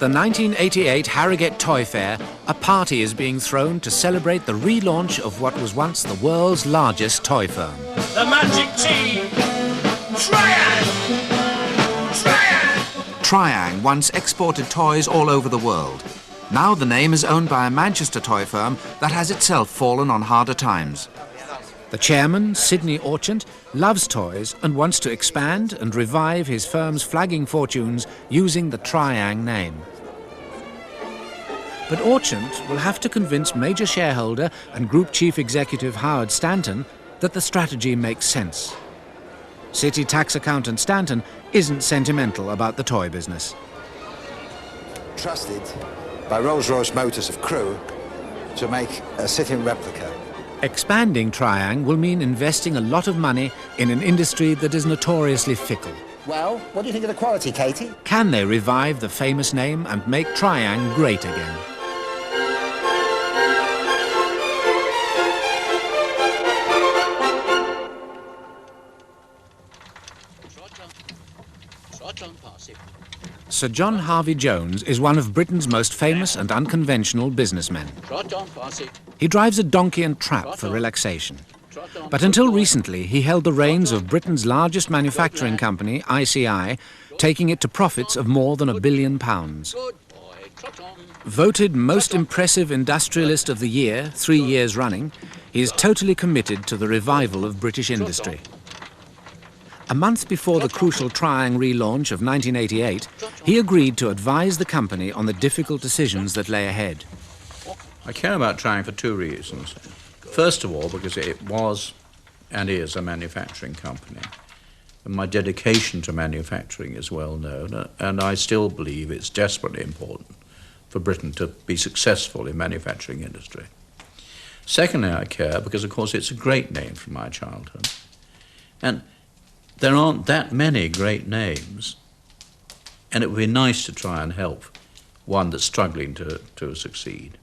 the 1988 Harrogate Toy Fair, a party is being thrown to celebrate the relaunch of what was once the world's largest toy firm. The magic T! Triang! Triang! Triang once exported toys all over the world. Now the name is owned by a Manchester toy firm that has itself fallen on harder times. The chairman, Sidney Orchant, loves toys and wants to expand and revive his firm's flagging fortunes using the Triang name. But Orchant will have to convince major shareholder and group chief executive Howard Stanton that the strategy makes sense. City tax accountant Stanton isn't sentimental about the toy business. Trusted by Rolls-Royce Motors of Crewe to make a sitting replica. Expanding Triang will mean investing a lot of money in an industry that is notoriously fickle. Well, what do you think of the quality, Katie? Can they revive the famous name and make Triang great again? Sir John Harvey Jones is one of Britain's most famous and unconventional businessmen. He drives a donkey and trap for relaxation. But until recently, he held the reins of Britain's largest manufacturing company, ICI, taking it to profits of more than £1 billion. Voted most impressive industrialist of the year 3 years running, he is totally committed to the revival of British industry. A month before the crucial Triang relaunch of 1988, he agreed to advise the company on the difficult decisions that lay ahead. I care about Triang for two reasons. First of all, because it was and is a manufacturing company. And my dedication to manufacturing is well known, and I still believe it's desperately important for Britain to be successful in manufacturing industry. Secondly, I care because, of course, it's a great name from my childhood. And there aren't that many great names, and it would be nice to try and help one that's struggling to succeed.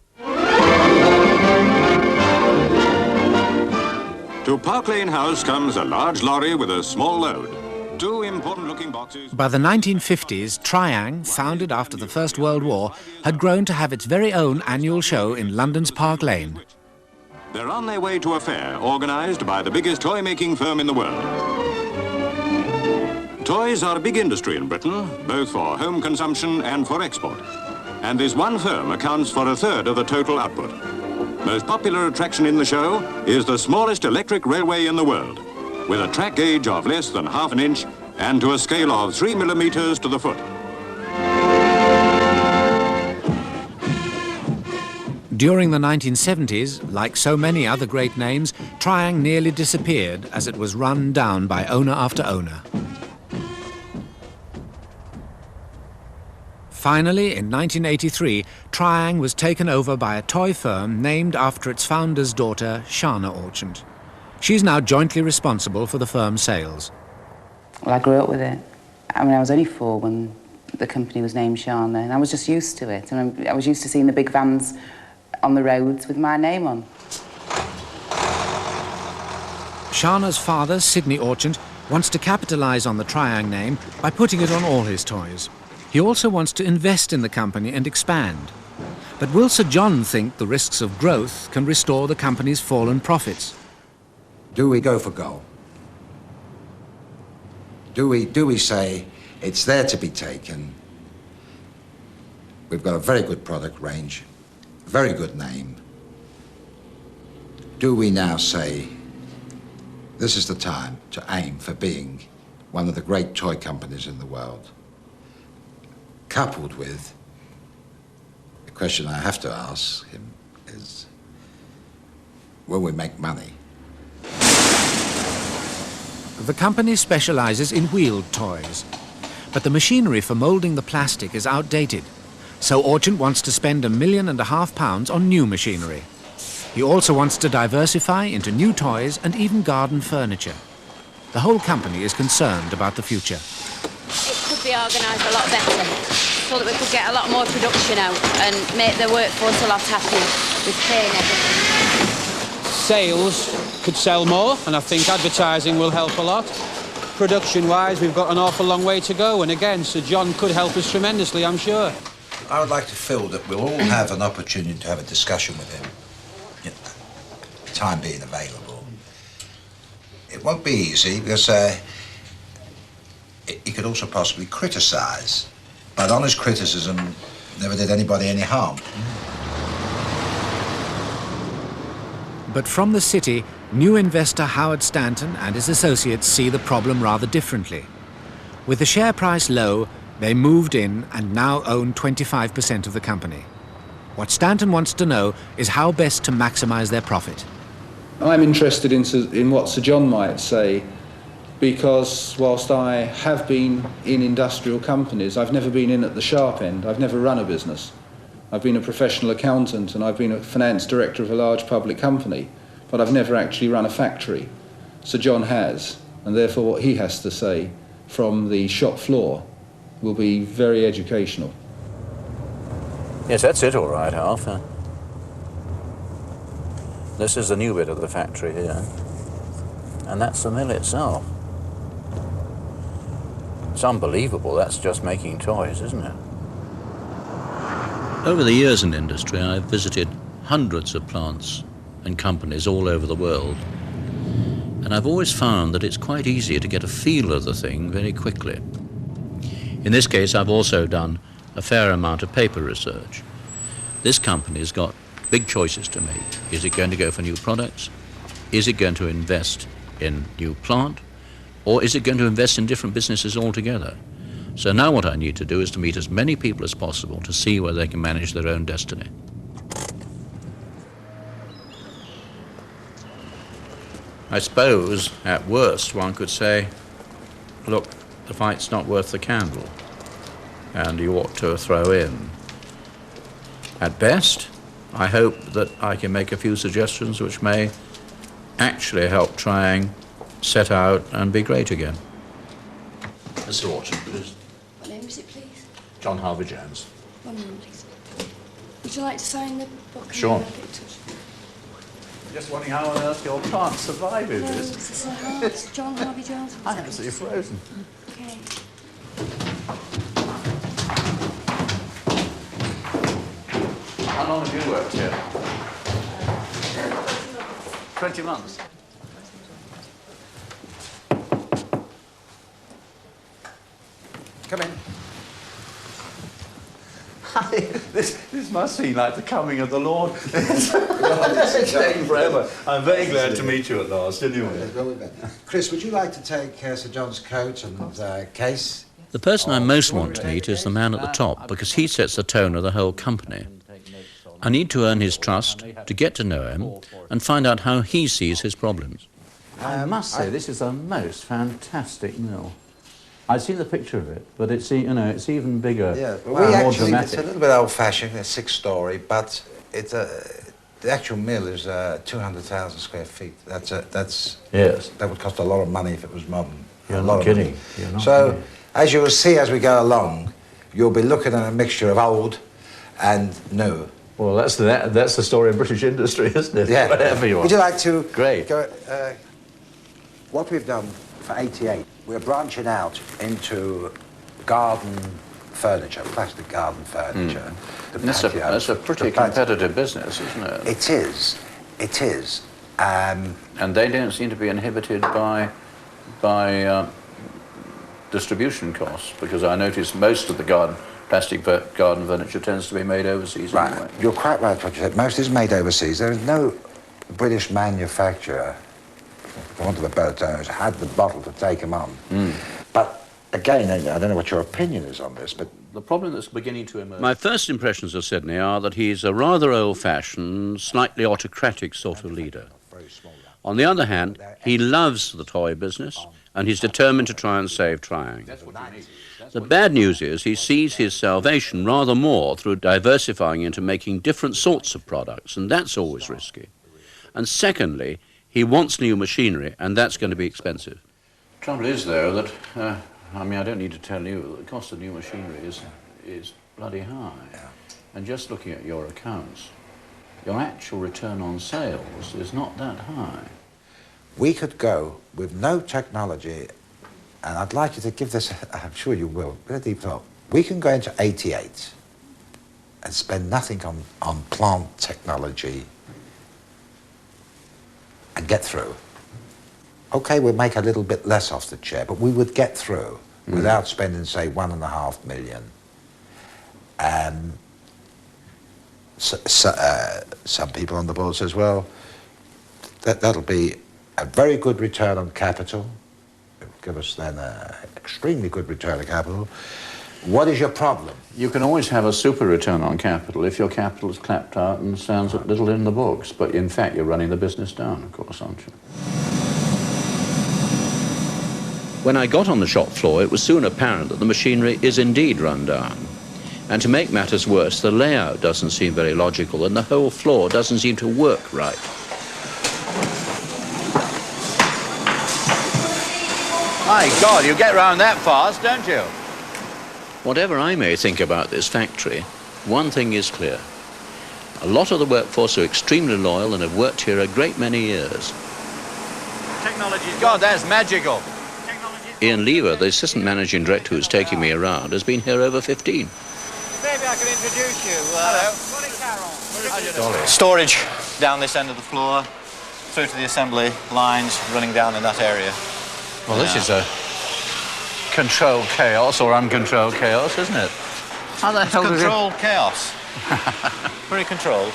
To Park Lane House comes a large lorry with a small load. Two important-looking boxes. By the 1950s, Triang, founded after the First World War, had grown to have its very own annual show in London's Park Lane. They're on their way to a fair organised by the biggest toy-making firm in the world. Toys are a big industry in Britain, both for home consumption and for export. And this one firm accounts for 1/3 of the total output. Most popular attraction in the show is the smallest electric railway in the world, with a track gauge of less than ½ an inch and to a scale of 3 millimetres to the foot. During the 1970s, like so many other great names, Triang nearly disappeared as it was run down by owner after owner. Finally, in 1983, Triang was taken over by a toy firm named after its founder's daughter, Shana Orchant. She's now jointly responsible for the firm's sales. Well, I grew up with it. I mean, I was only 4 when the company was named Shana, and I was just used to it. And I was used to seeing the big vans on the roads with my name on. Shana's father, Sidney Orchant, wants to capitalise on the Triang name by putting it on all his toys. He also wants to invest in the company and expand. But will Sir John think the risks of growth can restore the company's fallen profits? Do we go for goal? Do we say it's there to be taken? We've got a very good product range, very good name. Do we now say this is the time to aim for being one of the great toy companies in the world? Coupled with the question I have to ask him is, will we make money? The company specialises in wheeled toys, but the machinery for moulding the plastic is outdated, so Orchant wants to spend £1.5 million on new machinery. He also wants to diversify into new toys and even garden furniture. The whole company is concerned about the future. It could be organised a lot better, so that we could get a lot more production out and make the workforce a lot happier with pay and everything. Sales could sell more, and I think advertising will help a lot. Production-wise, we've got an awful long way to go, and again, Sir John could help us tremendously, I'm sure. I would like to feel that we'll all have an opportunity to have a discussion with him, time being available. It won't be easy because he could also possibly criticise, but honest criticism never did anybody any harm. But from the city, new investor Howard Stanton and his associates see the problem rather differently. With the share price low, they moved in and now own 25% of the company. What Stanton wants to know is how best to maximise their profit. I'm interested in what Sir John might say, because whilst I have been in industrial companies, I've never been in at the sharp end. I've never run a business. I've been a professional accountant and I've been a finance director of a large public company, but I've never actually run a factory. Sir John has, and therefore what he has to say from the shop floor will be very educational. Yes, that's it all right, Alf. This is the new bit of the factory here, and that's the mill itself. It's unbelievable, that's just making toys, isn't it? Over the years in industry, I've visited hundreds of plants and companies all over the world, and I've always found that it's quite easy to get a feel of the thing very quickly. In this case, I've also done a fair amount of paper research. This company's got big choices to make. Is it going to go for new products? Is it going to invest in new plant? Or is it going to invest in different businesses altogether? So now what I need to do is to meet as many people as possible to see whether they can manage their own destiny. I suppose, at worst, one could say, look, the fight's not worth the candle, and you ought to throw in. At best, I hope that I can make a few suggestions which may actually help trying set out and be great again. Mr. Orchard, please. What name is it, please? John Harvey Jones. 1 moment, please. Would you like to sign the book? Sure. Just wondering how on earth your plant survived No, this. it's John Harvey Jones. I'm absolutely frozen. Okay. How long have you worked here? 20 months. Come in. This must seem like the coming of the Lord. It's taken forever. I'm very glad to meet you at last, anyway. Chris, would you like to take Sir John's coat and case? The person I most want to meet is the man at the top, because he sets the tone of the whole company. I need to earn his trust, to get to know him, and find out how he sees his problems. I must say, this is a most fantastic mill. I've seen the picture of it, but it's, you know, it's even bigger, more dramatic. It's a little bit old-fashioned, it's 6-story, but it's the actual mill is 200,000 square feet. Yes. That would cost a lot of money if it was modern. You're not kidding. You're not so, kidding. as you will see as we go along, you'll be looking at a mixture of old and new. Well, that's the story of British industry, isn't it? Yeah. Whatever you are. Would you like to Great. go? What we've done for 88, we're branching out into garden furniture, plastic garden furniture. That's a pretty competitive business, isn't it? It is. It is. And they don't seem to be inhibited by distribution costs, because I notice most of the plastic garden furniture tends to be made overseas. Right. Anyway. You're quite right what you said. Most is made overseas. There is no British manufacturer, for want of a better term, who's had the bottle to take them on. But again, I don't know what your opinion is on this, but the problem that's beginning to emerge. My first impressions of Sydney are that he's a rather old-fashioned, slightly autocratic sort of leader. On the other hand, he loves the toy business, and he's determined to try and save trying. The bad news is he sees his salvation rather more through diversifying into making different sorts of products, and that's always risky. And secondly, he wants new machinery, and that's going to be expensive. The trouble is, though, that, I mean, I don't need to tell you that the cost of new machinery is bloody high. And just looking at your accounts, your actual return on sales is not that high. we could go with no technology, and I'd like you to give this, I'm sure you will, a deep thought. We can go into 88 and spend nothing on plant technology and get through. Okay, we'll make a little bit less off the chair, but we would get through without spending, say, $1.5 million. Some people on the board says, well, that'll be a very good return on capital. It'll give us then an extremely good return on capital. What is your problem? You can always have a super return on capital if your capital is clapped out and stands at little in the books, but in fact you're running the business down, of course, aren't you? When I got on the shop floor, it was soon apparent that the machinery is indeed run down. And to make matters worse, the layout doesn't seem very logical and the whole floor doesn't seem to work right. My God, you get round that fast, don't you? Whatever I may think about this factory, one thing is clear. A lot of the workforce are extremely loyal and have worked here a great many years. God, that's magical. Ian Lever, the assistant managing director who's taking me around, has been here over 15. Maybe I could introduce you. Dolly. Storage down this end of the floor, through to the assembly lines running down in that area. Well, this is a controlled chaos or uncontrolled chaos, isn't it? How the hell does it... Controlled chaos. Very controlled.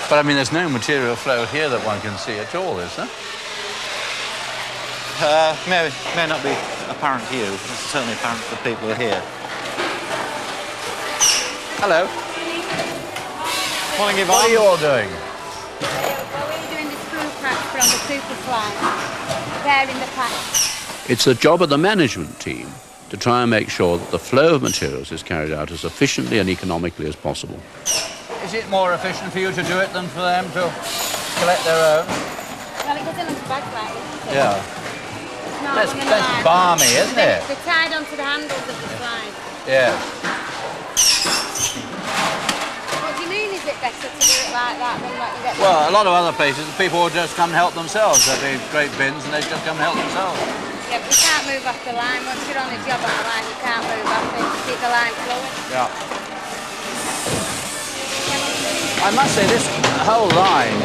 But I mean, there's no material flow here that one can see at all, is there? May not be apparent to you. It's certainly apparent to the people who are here. Hello. Morning, Yvonne. What are you all doing? Well, we're doing the screw cracks from the super slide. There in the pack. It's the job of the management team to try and make sure that the flow of materials is carried out as efficiently and economically as possible. Is it more efficient for you to do it than for them to collect their own? Well, it doesn't look bad like this, does it? Yeah. It's not That's balmy, isn't it? They're tied onto the handles of the slide. Yeah. What do you mean, is it better to do it like that than let you get... Well, a lot of other places, the people will just come and help themselves. There'll be great bins and they just come and help themselves. Yeah, but you can't move off the line. Once you're on a job on the line, you can't move off it to keep the line flowing. Yeah. I must say, this whole line,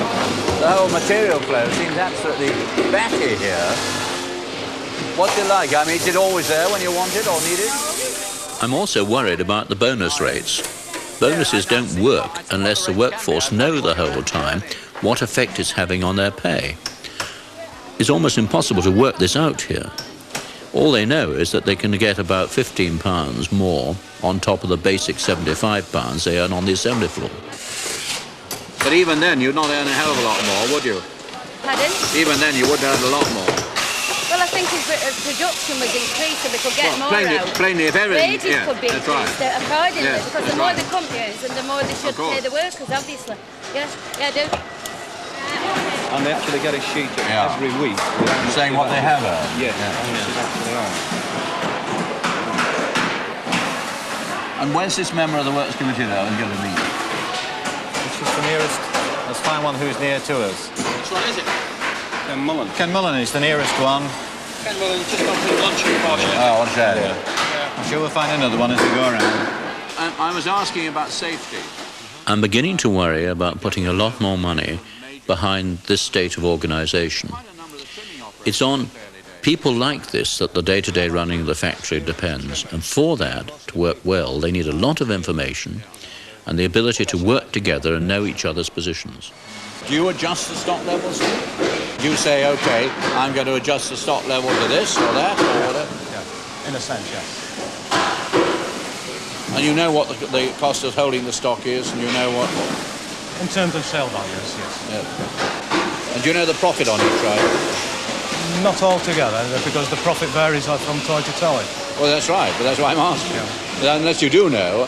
the whole material flow seems absolutely batty here. What's it like? I mean, is it always there when you want it or need it? I'm also worried about the bonus rates. Bonuses don't work unless the workforce know the whole time what effect it's having on their pay. It's almost impossible to work this out here. All they know is that they can get about £15 more on top of the basic £75 they earn on the assembly floor. But even then, you'd not earn a hell of a lot more, would you? Pardon? Even then, you would earn a lot more. Well, I think if production was increased and we could get more out, plainly, if everything... wages could be increased accordingly, Yes, because the more the company earns and the more they should pay the workers, obviously. Yeah, I do. And they actually get a sheet every week. Saying what they have earned? Yes. And where's this member of the Works Committee now going to meet? This is the nearest... Let's find one who's near to us. Which one is it? Ken Mullen. Ken Mullen is the nearest one. Ken Mullen just gone through the luncheon portion. Oh, what's that? Yeah. I'm sure we'll find another one as we go around. I was asking about safety. I'm beginning to worry about putting a lot more money behind this state of organisation. It's on people like this that the day-to-day running of the factory depends, and for that to work well they need a lot of information and the ability to work together and know each other's positions. Do you adjust the stock levels? You say, OK, I'm going to adjust the stock level to this or that or whatever? Yeah, in a sense, yeah. And you know what the cost of holding the stock is, and you know what... In terms of sale values, yes. Yeah. And do you know the profit on each trade? Not altogether, because the profit varies from toy to toy. Well, that's right, but that's why I'm asking. Yeah. Unless you do know.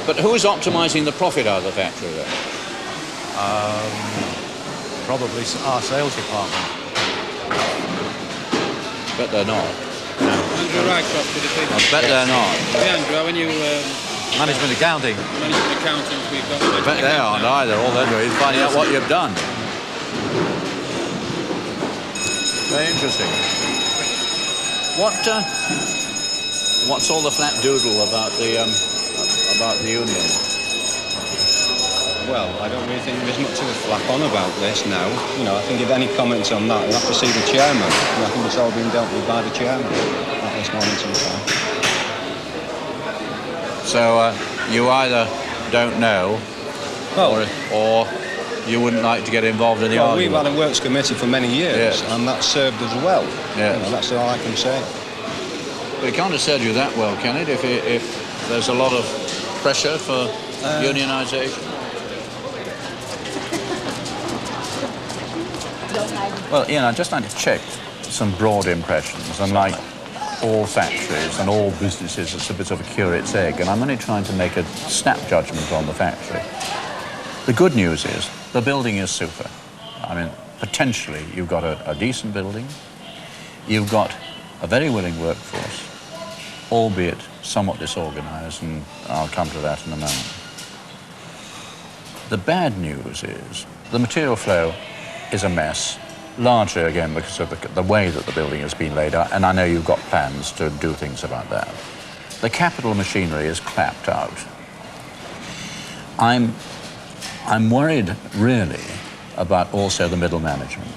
But who is optimising the profit out of the factory, then? Probably our sales department. Bet they're not. No. Andrew Rycroft did a big... I bet they're not. Yeah, Andrew, when you... Management accounting. Management accountants, we've got... I bet they aren't either. All they're doing is finding out what you've done. Very interesting. What's all the flapdoodle about about the union? Well, I don't really think there's much to flap on about this now. You know, I think if any comments on that, you'll have to see the chairman. And I think it's all been dealt with by the chairman at this moment in time. So you either don't know, or you wouldn't like to get involved in the argument. We've had a works committee for many years, and that's served us well. Yes. You know, that's all I can say. But it can't have served you that well, can it, if there's a lot of pressure for unionisation? Well, Ian, I'd just like to check some broad impressions, and like all factories and all businesses, it's a bit of a curate's egg, and I'm only trying to make a snap judgment on the factory. The good news is the building is super. I mean, potentially you've got a decent building, you've got a very willing workforce, albeit somewhat disorganised, and I'll come to that in a moment. The bad news is the material flow is a mess, largely again because of the way that the building has been laid out, and I know you've got plans to do things about that. The capital machinery is clapped out. I'm worried really about also the middle management.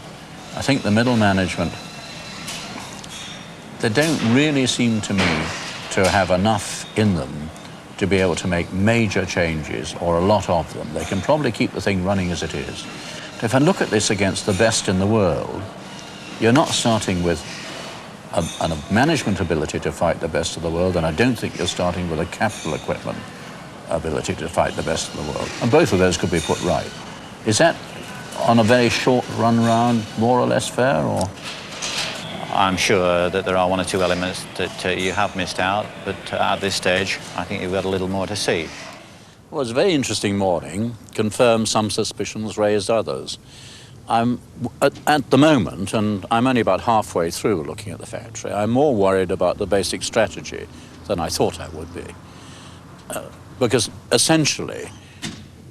I think the middle management, they don't really seem to me to have enough in them to be able to make major changes, or a lot of them. They can probably keep the thing running as it is. If I look at this against the best in the world, you're not starting with a management ability to fight the best of the world, and I don't think you're starting with a capital equipment ability to fight the best of the world. And both of those could be put right. Is that, on a very short run round, more or less fair, or? I'm sure that there are one or two elements that you have missed out, but at this stage, I think you've got a little more to see. Well, it was a very interesting morning, confirmed some suspicions, raised others. I'm, at the moment, and I'm only about halfway through looking at the factory, I'm more worried about the basic strategy than I thought I would be. Because essentially,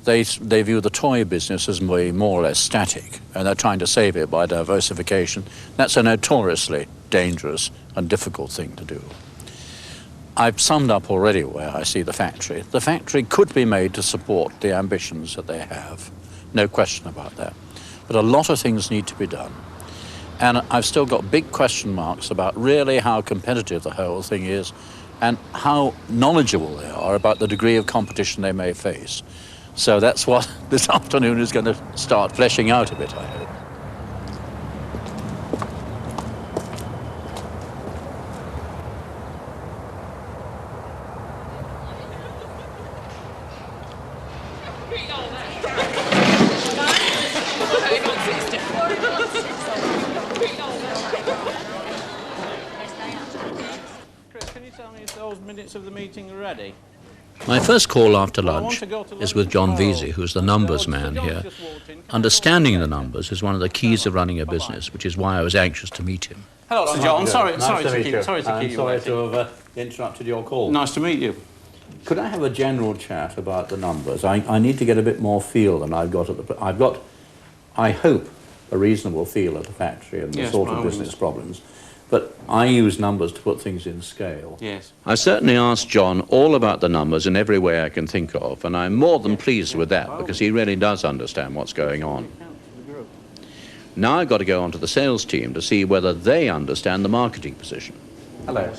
they view the toy business as more or less static, and they're trying to save it by diversification. That's a notoriously dangerous and difficult thing to do. I've summed up already where I see the factory. The factory could be made to support the ambitions that they have, no question about that. But a lot of things need to be done. And I've still got big question marks about really how competitive the whole thing is and how knowledgeable they are about the degree of competition they may face. So that's what this afternoon is going to start fleshing out a bit, I hope. Of the meeting are ready. My first call after lunch is with John Vesey, who's the numbers man here. Understanding the numbers is one of the keys of running a business, which is why I was anxious to meet him. Hello, Sir John. Sorry to keep you sorry to have interrupted your call. Nice to meet you. Could I have a general chat about the numbers? I need to get a bit more feel than I've got at the... I've got, I hope, a reasonable feel at the factory and the sort of business problems. But I use numbers to put things in scale. Yes. I certainly asked John all about the numbers in every way I can think of, and I'm more than pleased with that, because he really does understand what's going on. Now I've got to go on to the sales team to see whether they understand the marketing position. Hello.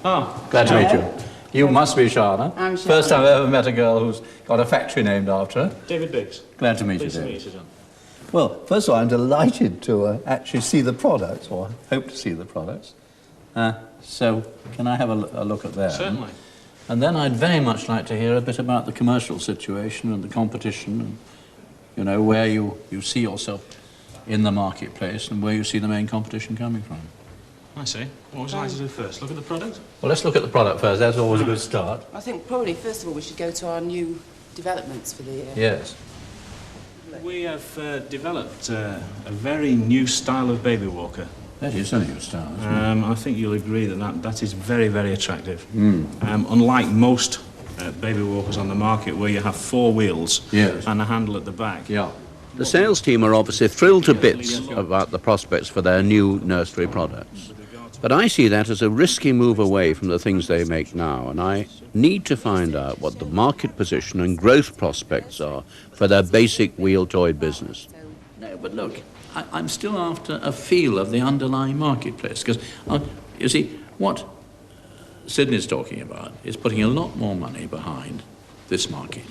Oh, glad to meet you. You must be Shana. I'm Shana. First time I've ever met a girl who's got a factory named after her. David Biggs. Glad to meet you, David. Well, first of all, I'm delighted to actually see the products, or hope to see the products. So, can I have a look at them? Certainly. And then I'd very much like to hear a bit about the commercial situation and the competition, and, you know, where you see yourself in the marketplace and where you see the main competition coming from. I see. What would you like to do first? Look at the product? Well, let's look at the product first. That's always a good start. I think probably, first of all, we should go to our new developments for the year. Yes. We have developed a very new style of baby walker. That is a new style, isn't it? I think you'll agree that is very, very attractive. Unlike most baby walkers on the market, where you have four wheels and a handle at the back. Yeah. The sales team are obviously thrilled to bits about the prospects for their new nursery products. But I see that as a risky move away from the things they make now, and I need to find out what the market position and growth prospects are for their basic wheel toy business. No, but look, I'm still after a feel of the underlying marketplace, because, you see, what Sydney's talking about is putting a lot more money behind this market.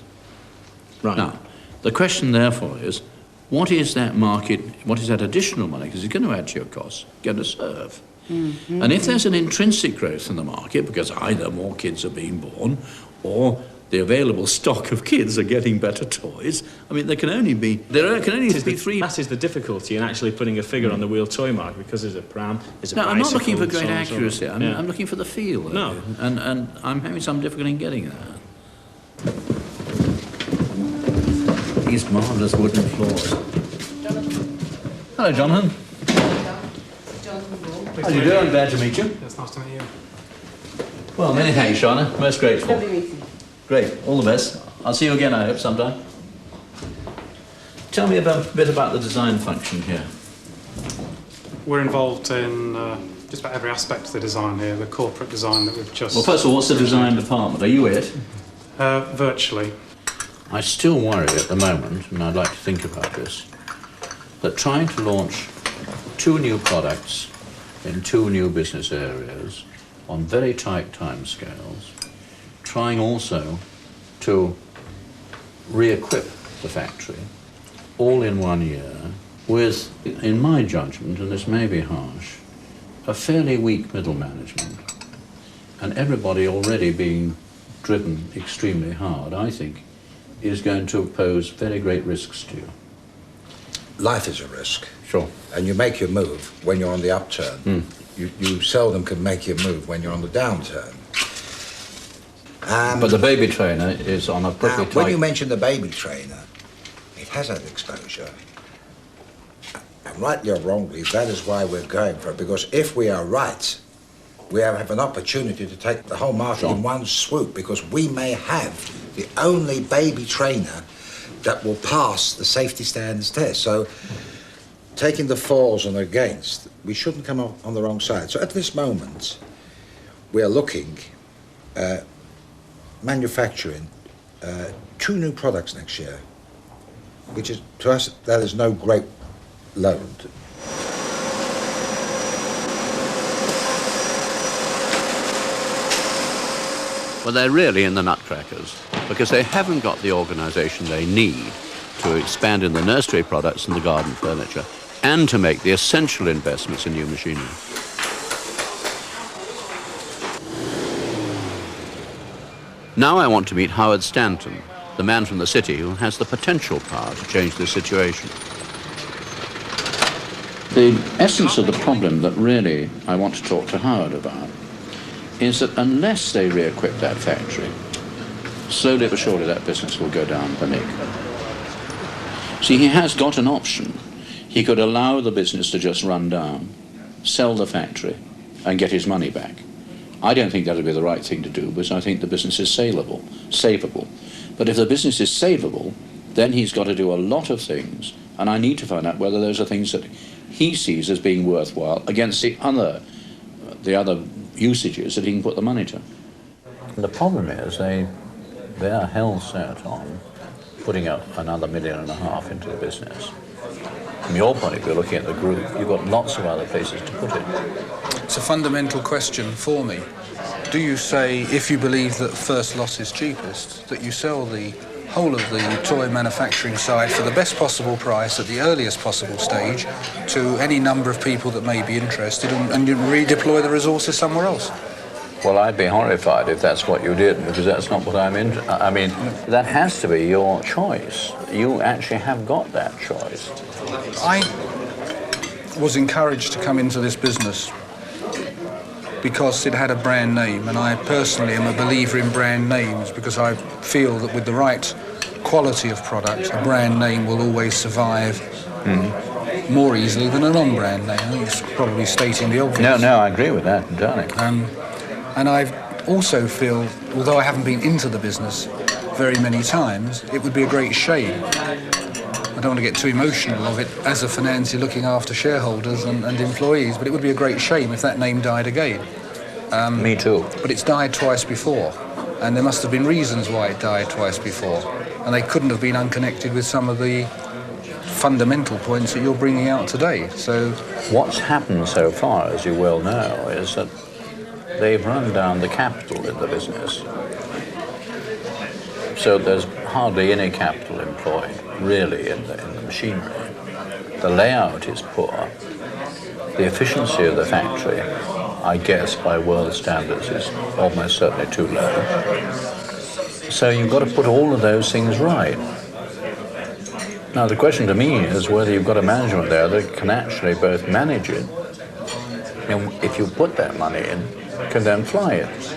Right. Now, the question, therefore, is, what is that market, what is that additional money, because it's going to add to your costs, going to serve? Mm-hmm. And if there's an intrinsic growth in the market, because either more kids are being born or the available stock of kids are getting better toys, I mean, there can only be three. That is the difficulty in actually putting a figure on the wheel toy market, because there's a pram, there's a bicycle. No, I'm not looking for great so accuracy. on. I'm looking for the feel. No. And I'm having some difficulty in getting that. These marvellous wooden floors. Hello, Jonathan. How you doing? Glad to meet you. It's nice to meet you. Well, many thanks, Shauna. Most grateful. Lovely meeting. Great. All the best. I'll see you again, I hope, sometime. Tell me a bit about the design function here. We're involved in just about every aspect of the design here, the corporate design that we've just... Well, first of all, what's the design department? Are you it? Virtually. I still worry at the moment, and I'd like to think about this, that trying to launch 2 new products in 2 new business areas on very tight timescales, trying also to re-equip the factory all in 1 year with, in my judgment, and this may be harsh, a fairly weak middle management and everybody already being driven extremely hard, I think, is going to pose very great risks to you. Life is a risk. Sure. And you make your move when you're on the upturn. Mm. You seldom can make your move when you're on the downturn. But the baby trainer is on a pretty tight... When you mention the baby trainer, it has had exposure. And rightly or wrongly, that is why we're going for it, because if we are right, we have an opportunity to take the whole market in one swoop, because we may have the only baby trainer that will pass the safety standards test. So, taking the falls and against, we shouldn't come on the wrong side. So at this moment, we are looking at manufacturing 2 new products next year, which is, to us, that is no great load. Well, they're really in the Nutcrackers, because they haven't got the organisation they need to expand in the nursery products and the garden furniture, and to make the essential investments in new machinery. Now I want to meet Howard Stanton, the man from the city who has the potential power to change this situation. The essence of the problem that really I want to talk to Howard about is that unless they re-equip that factory, slowly but surely that business will go down the nick. See, he has got an option. He could allow the business to just run down, sell the factory, and get his money back. I don't think that would be the right thing to do, because I think the business is savable. But if the business is savable, then he's got to do a lot of things, and I need to find out whether those are things that he sees as being worthwhile against the other usages that he can put the money to. And the problem is they are hell set on putting up another $1.5 million into the business. From your point of view, looking at the group, you've got lots of other places to put it. It's a fundamental question for me. Do you say, if you believe that first loss is cheapest, that you sell the whole of the toy manufacturing side for the best possible price at the earliest possible stage to any number of people that may be interested, and you redeploy the resources somewhere else? Well, I'd be horrified if that's what you did, because that's not what I'm into. I mean, that has to be your choice. You actually have got that choice. I was encouraged to come into this business because it had a brand name, and I personally am a believer in brand names, because I feel that with the right quality of product, a brand name will always survive more easily than a non-brand name. I think it's probably stating the obvious. No, I agree with that entirely. And I also feel, although I haven't been into the business very many times, it would be a great shame I don't want to get too emotional of it as a financier looking after shareholders and employees, but it would be a great shame if that name died again. Me too. But it's died twice before, and there must have been reasons why it died twice before, and they couldn't have been unconnected with some of the fundamental points that you're bringing out today. So what's happened so far, as you well know, is that they've run down the capital in the business. So there's hardly any capital employed, really, in the machinery. The layout is poor. The efficiency of the factory, I guess, by world standards, is almost certainly too low. So you've got to put all of those things right. Now, the question to me is whether you've got a management there that can actually both manage it, and if you put that money in, can then fly it.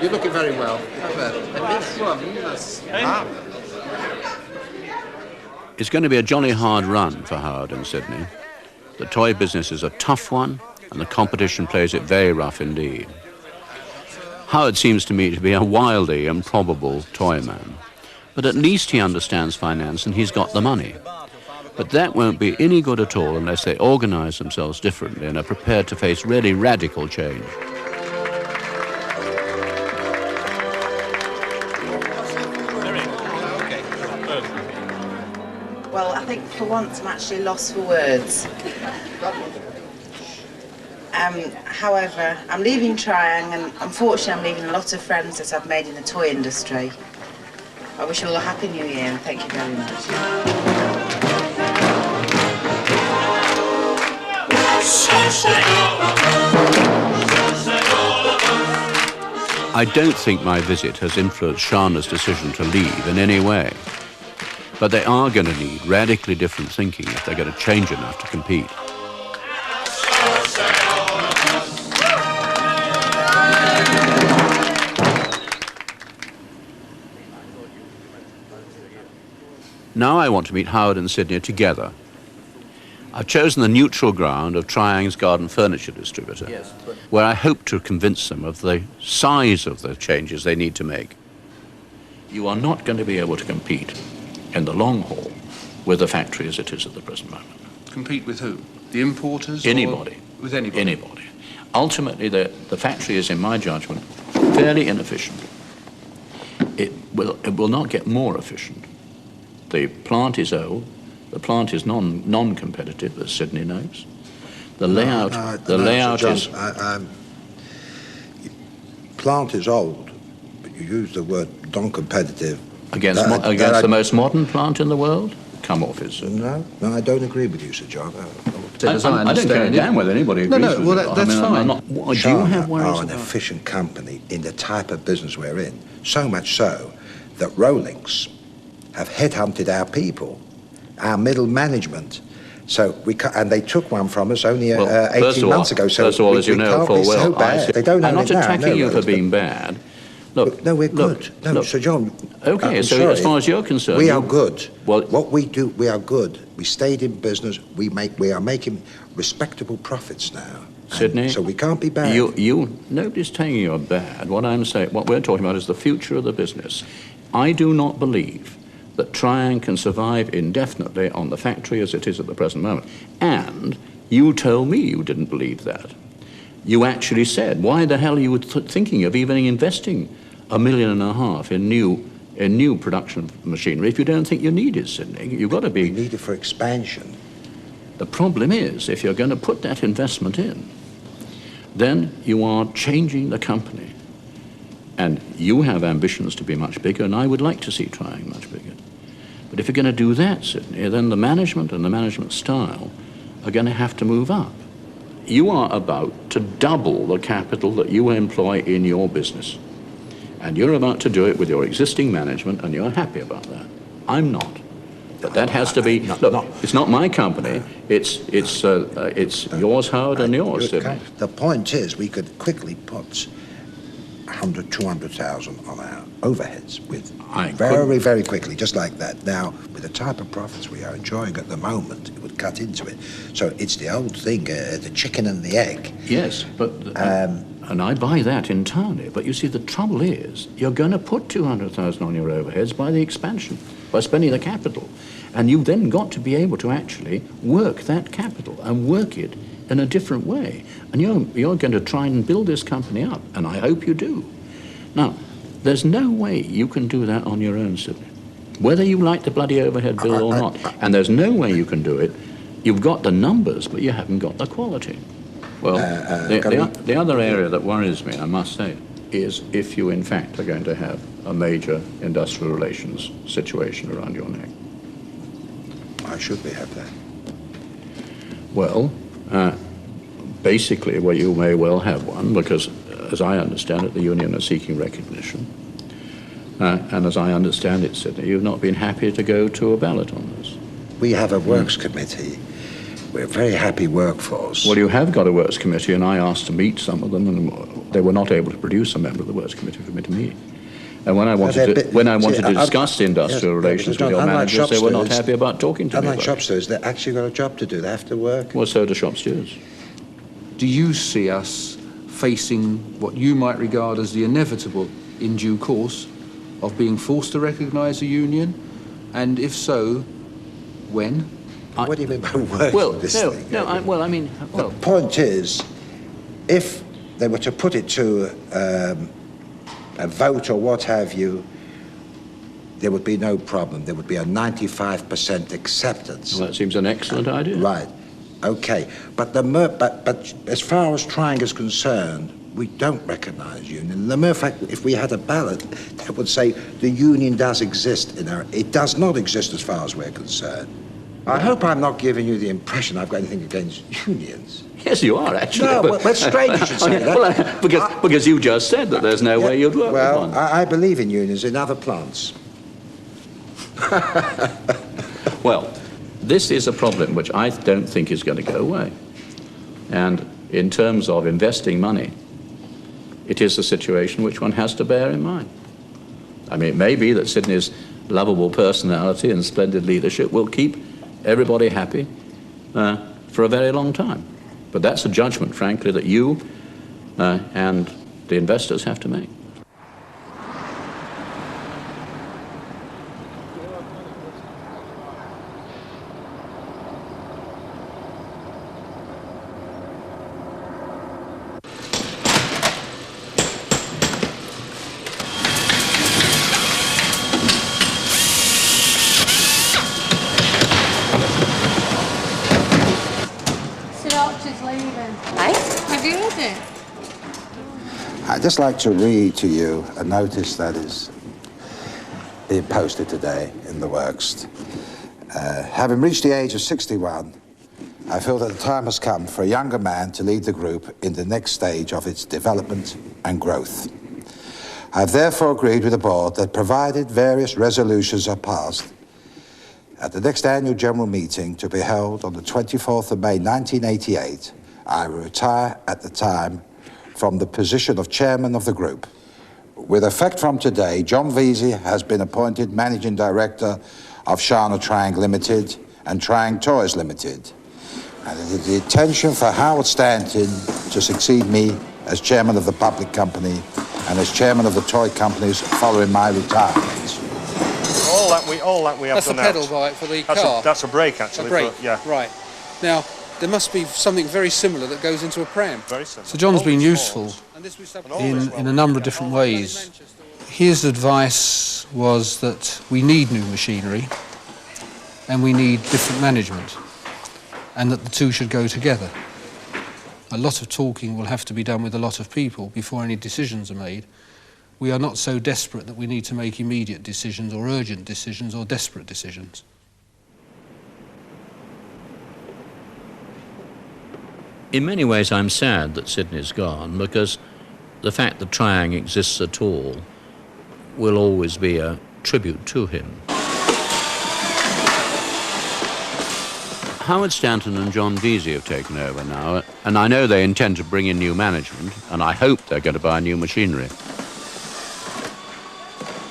You're looking very well. It's going to be a jolly hard run for Howard and Sydney. The toy business is a tough one, and the competition plays it very rough indeed. Howard seems to me to be a wildly improbable toy man, but at least he understands finance and he's got the money. But that won't be any good at all unless they organise themselves differently and are prepared to face really radical change. Well, I think for once I'm actually lost for words. However, I'm leaving Triang, and unfortunately I'm leaving a lot of friends that I've made in the toy industry. I wish you all a happy new year, and thank you very much. I don't think my visit has influenced Shana's decision to leave in any way. But they are going to need radically different thinking if they're going to change enough to compete. Now I want to meet Howard and Sydney together. I've chosen the neutral ground of Triang's garden furniture distributor, where I hope to convince them of the size of the changes they need to make. You are not going to be able to compete in the long haul with the factory as it is at the present moment. Compete with who? The importers? Anybody. With anybody? Anybody. Ultimately, the factory is, in my judgment, fairly inefficient. It will not get more efficient. The plant is old. The plant is non-competitive, as Sydney knows. The layout, is... Plant is old, but you use the word non-competitive. Against the most modern plant in the world? Come off it, sir. No, I don't agree with you, Sir John. I don't care damn whether anybody agrees with you. That's fine. Do you have worries are an efficient company in the type of business we're in. So much so that Rolex have headhunted our people, our middle management. So and they took one from us only 18 months ago. So first of all, as you know full well, they don't I'm own not it now, attacking you for being bad. Look, no, we're good. Look, Sir John. Okay, so as far as you're concerned, we are good. Well, what we do, we are good. We stayed in business. We are making respectable profits now. Sydney, so we can't be bad. Nobody's telling you you're bad. What we're talking about is the future of the business. I do not believe that Triang can survive indefinitely on the factory as it is at the present moment. And you told me you didn't believe that. You actually said, why the hell are you thinking of even investing $1.5 million in new production machinery if you don't think you need it, Sydney? You've got to be... We need it for expansion. The problem is, if you're going to put that investment in, then you are changing the company. And you have ambitions to be much bigger, and I would like to see trying much bigger. But if you're going to do that, Sidney, then the management and the management style are going to have to move up. You are about to double the capital that you employ in your business. And you're about to do it with your existing management, and you're happy about that. I'm not. But that has to be, look, it's not my company, it's yours, Howard, and yours, Sidney. The point is, we could quickly put 100, 200,000 on our overheads very quickly, just like that. Now, with the type of profits we are enjoying at the moment, it would cut into it. So it's the old thing, the chicken and the egg. Yes, but and I buy that entirely. But you see, the trouble is, you're going to put 200,000 on your overheads by the expansion, by spending the capital, and you've then got to be able to actually work that capital and work it in a different way. And you're going to try and build this company up, and I hope you do. Now, there's no way you can do that on your own, Sidney, whether you like the bloody overhead bill or not. And there's no way you can do it. You've got the numbers, but you haven't got the quality. Well, the other area that worries me, I must say, is if you, in fact, are going to have a major industrial relations situation around your neck. Why should we have that? Well, basically, well, you may well have one, because, as I understand it, the union are seeking recognition. And as I understand it, Sidney, you've not been happy to go to a ballot on this. We have a works committee. We're a very happy workforce. Well, you have got a works committee, and I asked to meet some of them, and they were not able to produce a member of the works committee for me to meet. And when I wanted to discuss the industrial relations with your managers, they were not happy about talking to me. Unlike shop stewards, they've actually got a job to do. They have to work. Well, so do shop stewards. Do you see us facing what you might regard as the inevitable, in due course, of being forced to recognise a union? And if so, when? What do you mean by working this thing? The point is, if they were to put it to a vote or what have you, there would be no problem. There would be a 95% acceptance. Well, that seems an excellent idea. Right. Okay. But as far as trying is concerned, we don't recognise union. The mere fact, if we had a ballot, that would say the union does exist in our... It does not exist as far as we're concerned. I hope I'm not giving you the impression I've got anything against unions. Yes, you are, actually. No, well, that's strange you should say that. Well, because you just said that there's no way you'd work with one. I believe in unions in other plants. Well, this is a problem which I don't think is going to go away. And in terms of investing money, it is a situation which one has to bear in mind. I mean, it may be that Sidney's lovable personality and splendid leadership will keep everybody happy for a very long time. But that's a judgment, frankly, that you and the investors have to make. I'd just like to read to you a notice that is being posted today in the works. Having reached the age of 61, I feel that the time has come for a younger man to lead the group in the next stage of its development and growth. I have therefore agreed with the board that provided various resolutions are passed at the next annual general meeting to be held on the 24th of May 1988, I will retire at the time from the position of chairman of the group. With effect from today, John Veazey has been appointed Managing Director of Shana Trang Limited and Trang Toys Limited. And it is the intention for Howard Stanton to succeed me as chairman of the public company and as chairman of the toy companies following my retirement. All that we have that's done a pedal bike for the car. That's a brake, actually. A brake, yeah. Right. Now, there must be something very similar that goes into a pram. Very similar. So John's been useful in a number of different ways. His advice was that we need new machinery and we need different management. and that the two should go together. A lot of talking will have to be done with a lot of people before any decisions are made. We are not so desperate that we need to make immediate decisions or urgent decisions or desperate decisions. In many ways, I'm sad that Sydney's gone, because the fact that Triang exists at all will always be a tribute to him. Howard Stanton and John Veazey have taken over now, and I know they intend to bring in new management, and I hope they're going to buy new machinery.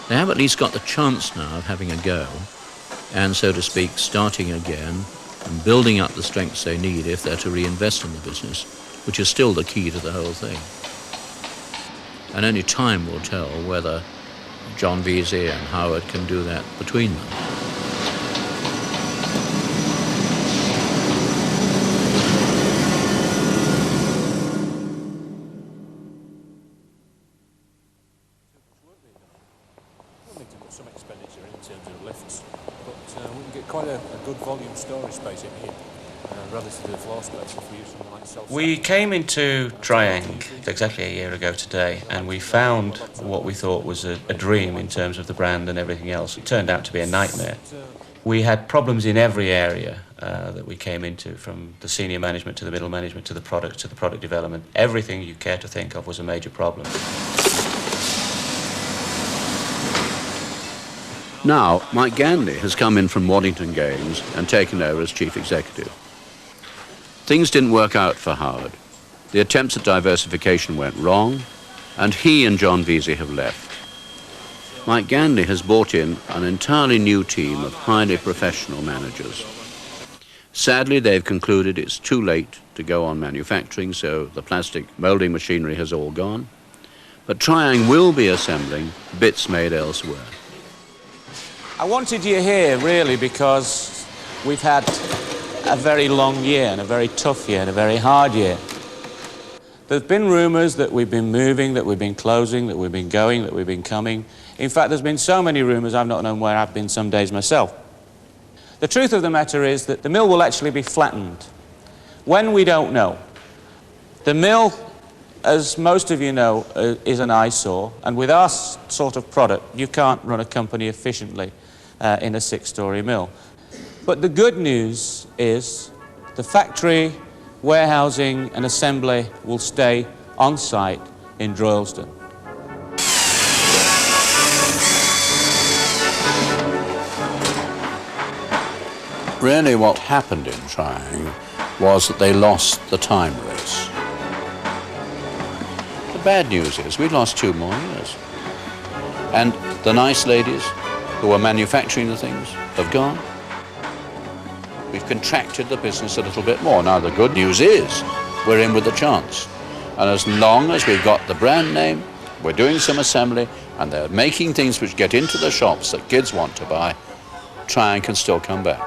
They have at least got the chance now of having a go, and so to speak, starting again and building up the strengths they need if they're to reinvest in the business, which is still the key to the whole thing. And only time will tell whether John Veazey and Howard can do that between them. We came into Triang exactly a year ago today, and we found what we thought was a dream in terms of the brand and everything else. It turned out to be a nightmare. We had problems in every area that we came into, from the senior management to the middle management to the product development. Everything you care to think of was a major problem. Now, Mike Ganley has come in from Waddington Games and taken over as chief executive. Things didn't work out for Howard. The attempts at diversification went wrong, and he and John Veazey have left. Mike Ganley has brought in an entirely new team of highly professional managers. Sadly, they've concluded it's too late to go on manufacturing, so the plastic moulding machinery has all gone. But Triang will be assembling bits made elsewhere. I wanted you here, really, because we've had a very long year and a very tough year and a very hard year. There's been rumours that we've been moving, that we've been closing, that we've been going, that we've been coming. In fact, there's been so many rumours I've not known where I've been some days myself. The truth of the matter is that the mill will actually be flattened. When, we don't know. The mill, as most of you know, is an eyesore, and with our sort of product, you can't run a company efficiently in a six-storey mill. But the good news is the factory, warehousing and assembly will stay on site in Droylsden. Really what happened in Triang was that they lost the time race. The bad news is we lost 2 more years. And the nice ladies who were manufacturing the things have gone. We've contracted the business a little bit more. Now, the good news is we're in with a chance. And as long as we've got the brand name, we're doing some assembly, and they're making things which get into the shops that kids want to buy, Triang can still come back.